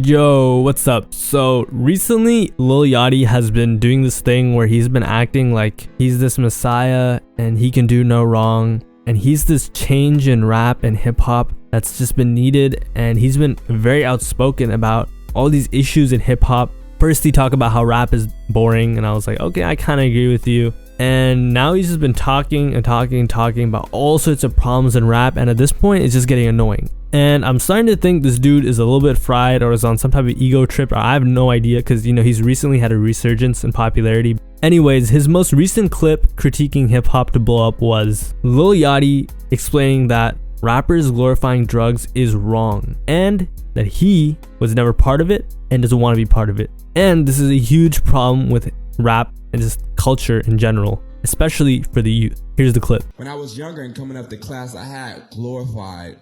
Yo, what's up? So recently Lil Yachty has been doing this thing where he's been acting like he's this messiah and he can do no wrong, and he's this change in rap and hip hop that's just been needed, and he's been very outspoken about all these issues in hip hop. First he talked about how rap is boring, and I was like, okay, I kind of agree with you. And now he's just been talking about all sorts of problems in rap, and at this point it's just getting annoying. And I'm starting to think this dude is a little bit fried or is on some type of ego trip, or I have no idea, because he's recently had a resurgence in popularity. Anyways, his most recent clip critiquing hip hop to blow up was Lil Yachty explaining that rappers glorifying drugs is wrong, and that he was never part of it and doesn't want to be part of it. And this is a huge problem with rap and just culture in general, especially for the youth. Here's the clip. When I was younger and coming up to class, I had glorified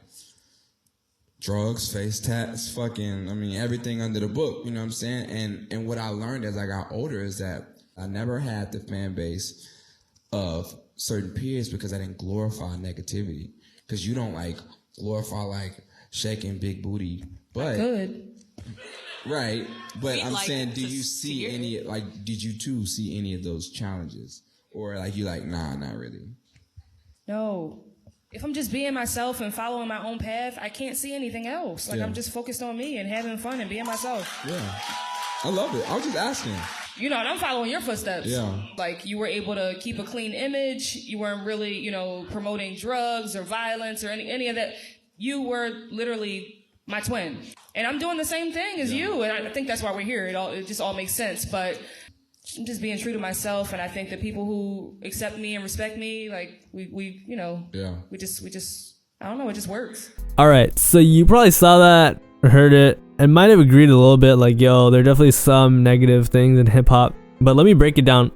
drugs, face tats, everything under the book, you know what I'm saying? And what I learned as I got older is that I never had the fan base of certain peers because I didn't glorify negativity. Because you don't glorify shaking big booty, but good. Right, but I'm saying, do you see any, did you too see any of those challenges? Or nah, not really? No. If I'm just being myself and following my own path, I can't see anything else. I'm just focused on me and having fun and being myself. Yeah. I love it. I was just asking. And I'm following your footsteps. Yeah. You were able to keep a clean image. You weren't really, promoting drugs or violence or any of that. You were literally my twin. And I'm doing the same thing as you. And I think that's why we're here. It just all makes sense. But I'm just being true to myself. And I think the people who accept me and respect me, we just, I don't know, it just works. All right, so you probably saw that or heard it and might have agreed a little bit, there are definitely some negative things in hip hop. But let me break it down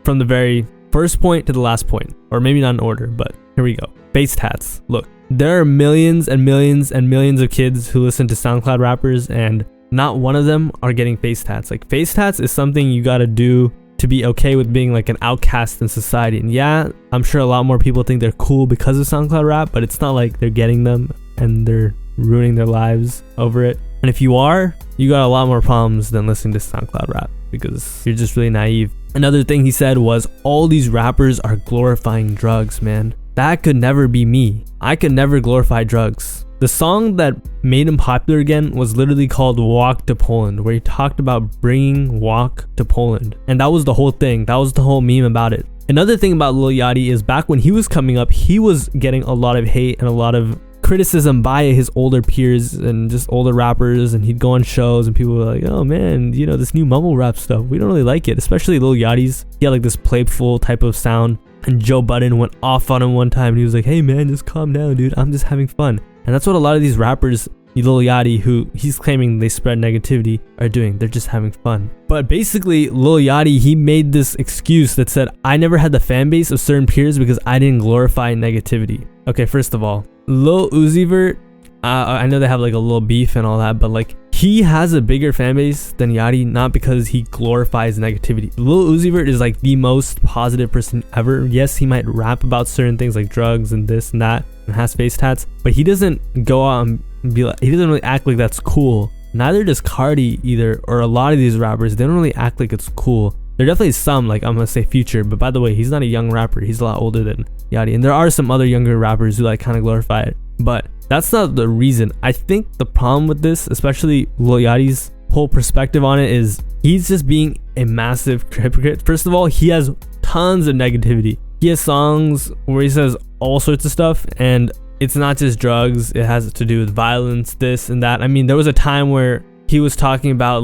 from the very first point to the last point, or maybe not in order, but here we go. Face tats. Look, there are millions and millions and millions of kids who listen to SoundCloud rappers, and not one of them are getting face tats. Face tats is something you gotta do to be okay with being an outcast in society. And yeah, I'm sure a lot more people think they're cool because of SoundCloud rap, but it's not like they're getting them and they're ruining their lives over it. And if you are, you got a lot more problems than listening to SoundCloud rap, because you're just really naive. Another thing he said was, all these rappers are glorifying drugs, man. That could never be me. I could never glorify drugs. The song that made him popular again was literally called Walk to Poland, where he talked about bringing walk to Poland. And that was the whole thing. That was the whole meme about it. Another thing about Lil Yachty is, back when he was coming up, he was getting a lot of hate and a lot of criticism by his older peers and just older rappers, and he'd go on shows and people were like, oh man, this new mumble rap stuff, we don't really like it. Especially Lil Yachty's. He had this playful type of sound, and Joe Budden went off on him one time and he was like, hey man, just calm down, dude, I'm just having fun. And that's what a lot of these rappers, Lil Yachty, who he's claiming they spread negativity, are doing. They're just having fun. But basically, Lil Yachty, he made this excuse that said, I never had the fan base of certain peers because I didn't glorify negativity. Okay, first of all, Lil Uzi Vert, I know they have a little beef and all that, but he has a bigger fan base than Yachty, not because he glorifies negativity. Lil Uzi Vert is the most positive person ever. Yes, he might rap about certain things like drugs and this and that and has face tats, but he doesn't go out and he doesn't really act like that's cool. Neither does Cardi either, or a lot of these rappers. They don't really act like it's cool. There are definitely some, I'm gonna say Future, but by the way, he's not a young rapper. He's a lot older than Yachty, and there are some other younger rappers who kind of glorify it, but that's not the reason. I think the problem with this, especially Lil Yachty's whole perspective on it, is he's just being a massive hypocrite. First of all, he has tons of negativity. He has songs where he says all sorts of stuff, and it's not just drugs. It has to do with violence, this and that. There was a time where he was talking about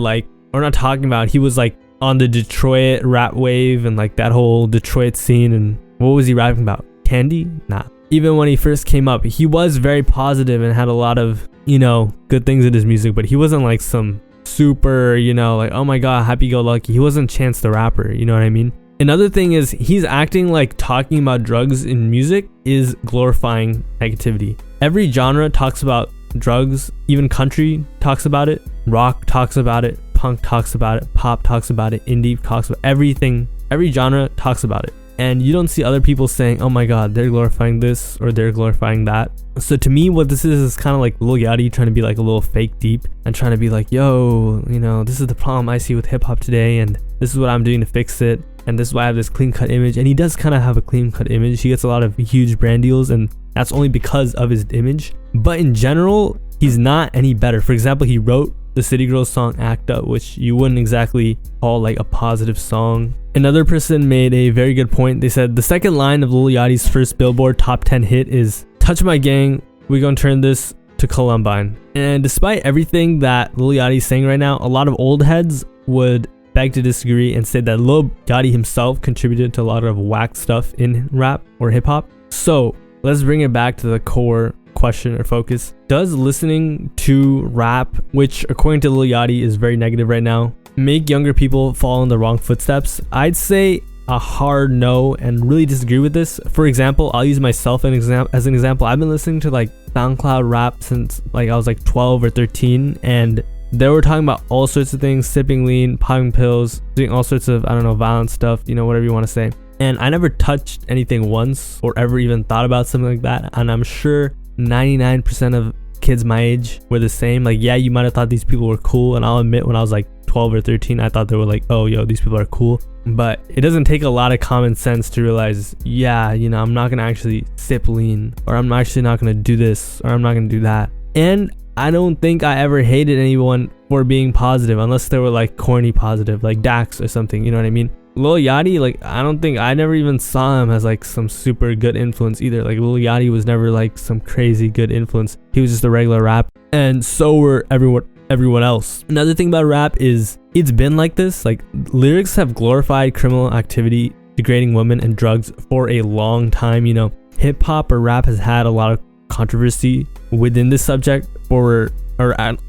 he was on the Detroit rap wave and that whole Detroit scene, and what was he rapping about? Candy? Nah. Even when he first came up, he was very positive and had a lot of, good things in his music, but he wasn't some super, oh my god, happy-go-lucky. He wasn't Chance the Rapper, you know what I mean? Another thing is, he's acting like talking about drugs in music is glorifying negativity. Every genre talks about drugs, even country talks about it, rock talks about it, punk talks about it, pop talks about it, indie talks about everything. Every genre talks about it. and you don't see other people saying, oh my god, they're glorifying this or they're glorifying that. So to me, what this is kind of like Lil Yachty trying to be like a little fake deep and trying to be like, yo, you know, this is the problem I see with hip-hop today, and this is what I'm doing to fix it, and this is why I have this clean-cut image. And he does kind of have a clean-cut image. He gets a lot of huge brand deals, and that's only because of his image. But in general, he's not any better. For example, he wrote the City Girls song Act Up, which you wouldn't exactly call like a positive song. Another person made a very good point. They said the second line of Lil Yachty's first Billboard top 10 hit is, touch my gang, we gonna turn this to Columbine. And despite everything that Lil Yachty's saying right now, a lot of old heads would beg to disagree and say that Lil Yachty himself contributed to a lot of whack stuff in rap or hip hop. So let's bring it back to the core question or focus. Does listening to rap, which according to Lil Yachty is very negative right now, make younger people fall in the wrong footsteps? I'd say a hard no, and really disagree with this. For example, I'll use myself as an example. I've been listening to like SoundCloud rap since like I was like 12 or 13, and they were talking about all sorts of things, sipping lean, popping pills, doing all sorts of, I don't know, violent stuff, you know, whatever you want to say. And I never touched anything once or ever even thought about something like that. And I'm sure 99% of kids my age were the same. Like, yeah, you might have thought these people were cool, and I'll admit when I was like 12 or 13, I thought they were like, oh, yo, these people are cool. But it doesn't take a lot of common sense to realize, yeah, you know, I'm not gonna actually sip lean, or I'm actually not gonna do this, or I'm not gonna do that. And I don't think I ever hated anyone for being positive, unless they were like corny positive, like Dax or something, you know what I mean? Lil Yachty, like, I never even saw him as like some super good influence either. Like, Lil Yachty was never like some crazy good influence. He was just a regular rap, and so were everyone else. Another thing about rap is it's been like this. Like, lyrics have glorified criminal activity, degrading women and drugs for a long time. You know, hip hop or rap has had a lot of controversy within this subject for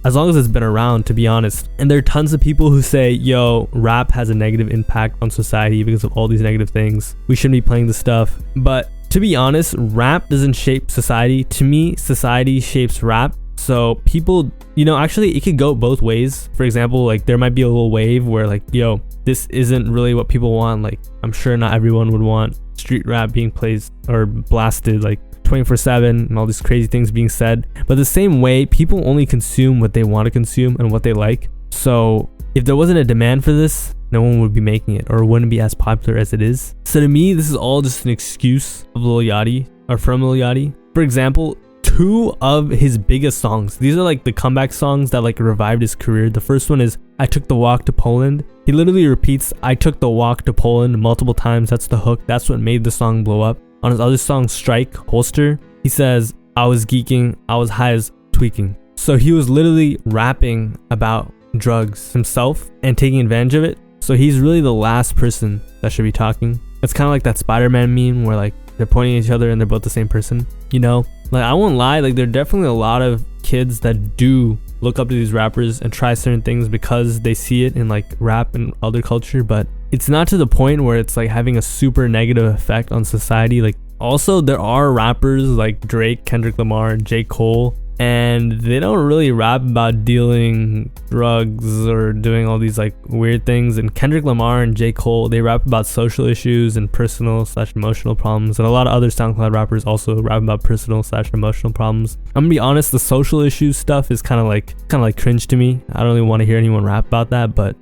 as long as it's been around, to be honest. And there are tons of people who say, yo, rap has a negative impact on society because of all these negative things. We shouldn't be playing this stuff. But to be honest, rap doesn't shape society. To me, society shapes rap. So people, you know, actually it could go both ways. For example, like there might be a little wave where like, yo, this isn't really what people want. Like, I'm sure not everyone would want street rap being played or blasted like 24/7 and all these crazy things being said. But the same way, people only consume what they want to consume and what they like. So if there wasn't a demand for this, no one would be making it, or wouldn't be as popular as it is. So to me, this is all just an excuse of Lil Yachty, or from Lil Yachty. For example, 2 of his biggest songs, these are like the comeback songs that like revived his career. The first one is I Took the Walk to Poland. He literally repeats I took the walk to Poland multiple times. That's the hook. That's what made the song blow up. On his other song, Strike, Holster, he says, I was geeking, I was high as tweaking. So he was literally rapping about drugs himself and taking advantage of it. So he's really the last person that should be talking. It's kind of like that Spider-Man meme where like they're pointing at each other and they're both the same person, you know? Like, I won't lie, like there are definitely a lot of kids that do look up to these rappers and try certain things because they see it in like rap and other culture, but it's not to the point where it's like having a super negative effect on society. Like, also there are rappers like Drake, Kendrick Lamar, J. Cole, and they don't really rap about dealing drugs or doing all these like weird things. And Kendrick Lamar and J. Cole, they rap about social issues and personal/emotional problems. And a lot of other SoundCloud rappers also rap about personal/emotional problems. I'm gonna be honest, the social issues stuff is kind of like cringe to me. I don't really want to hear anyone rap about that, but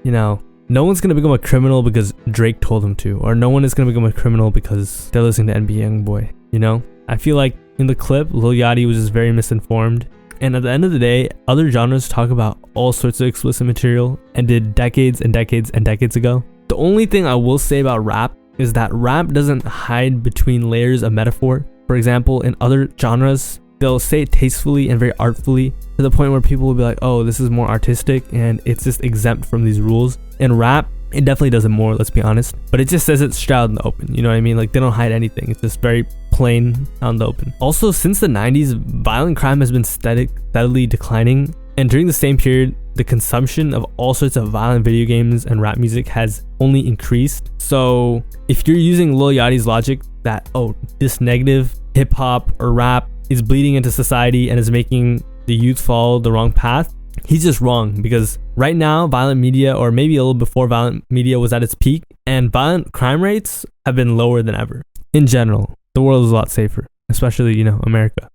you know, no one's gonna become a criminal because Drake told them to, or no one is gonna become a criminal because they're listening to NBA Youngboy. You know, I feel like in the clip, Lil Yachty was just very misinformed. And at the end of the day, other genres talk about all sorts of explicit material and did decades and decades and decades ago. The only thing I will say about rap is that rap doesn't hide between layers of metaphor. For example, in other genres, they'll say it tastefully and very artfully to the point where people will be like, oh, this is more artistic and it's just exempt from these rules. In rap, it definitely does it more, let's be honest. But it just says it straight out in the open, you know what I mean? Like, they don't hide anything. It's just very plain out in the open. Also, since the 90s, violent crime has been steadily declining. And during the same period, the consumption of all sorts of violent video games and rap music has only increased. So if you're using Lil Yachty's logic that, oh, this negative hip hop or rap is bleeding into society and is making the youth follow the wrong path, he's just wrong. Because right now, violent media, or maybe a little before violent media was at its peak, and violent crime rates have been lower than ever. In general, the world is a lot safer, especially, America.